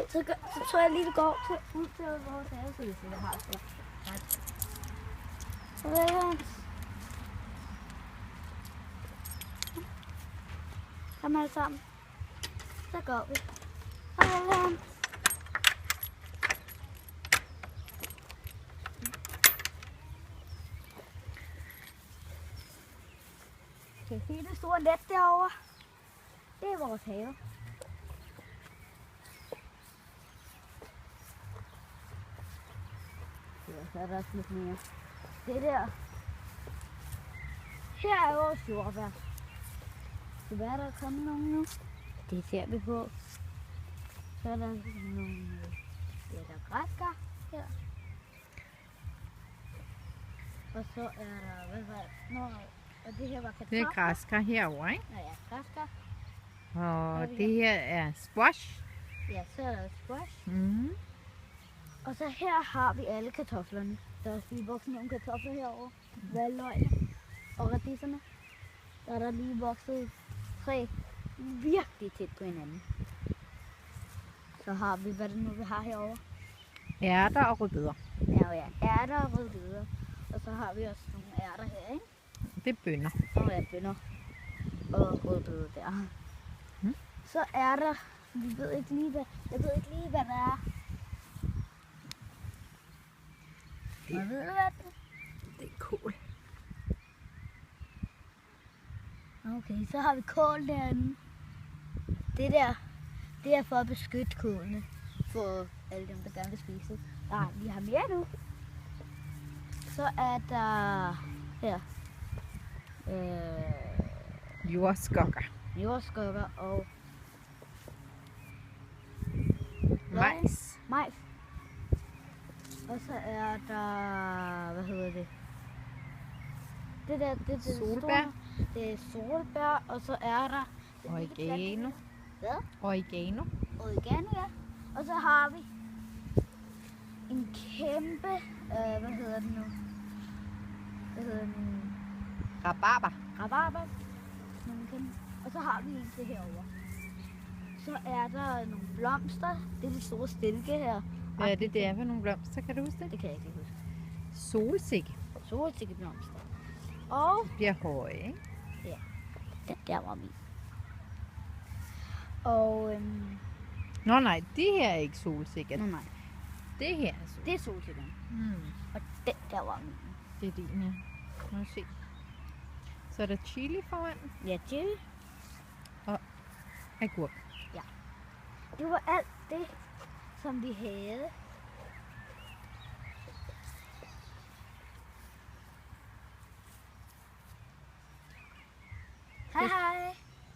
Så tror jeg lige, det går ud til vores have, så vi har det. Kom alle sammen. Så går vi. Kan I se det store net derovre? Det er vores have. Ja, så er der også lidt mere. Det der. Her er vores jordbær. Så hvad er der kommet nogen nu? Det ser vi på. Så er der nogle græskar her. Og så er der, hvad var det? Og det her var kartofler. Det er græskar herovre, ikke? Ja, græskar. Og det her er squash. Ja, så er der squash. Mm. Og så her har vi alle kartoflerne. Der er lige vokset nogle kartofler herovre. Valgløgene og radiserne. Der er der lige vokset 3 virkelig tæt på hinanden. Så har vi, hvad det nu vi har herovre. Ærter og rødbeder. Ja, ærter og rødbeder. Og så har vi også nogle ærter her, ikke? Det er bønner. Og ja, bønner. Og rødbeder der. Mm. Så er der, jeg ved ikke lige, hvad det er. Jeg ved, hvad det er. Det er kål. Okay, så har vi kål derinde. Det der, det er for at beskytte kålene. For alle dem, der gerne vil spise det. Nej, vi har mere nu. Så er der her. Jordskokker. Jordskokker og Majs. majs. Og så er der, hvad hedder det? Det der, det Solbær. store, det er solbær, og så er der Oregano. Hvad? Oregano. Oregano, ja. Og så har vi en kæmpe, hvad hedder det nu? Hvad hedder den? Rabarber. Rabarber. Og så har vi en til herovre. Så er der nogle blomster. Det er de store stilke her. Hvad er det er for nogle blomster? Kan du huske det? Det kan jeg ikke huske. Solsikke. Solsikkeblomster. Og De bliver høje, ikke? ja, den der var min. Og Nå nej, det her er ikke solsikker. nej, Det her er solsikker. det er solsikkerne. Og den der var min. Det er din, ja. Må se. Så er der chili foran. Ja, chili. Agurk. Det var alt det, som vi havde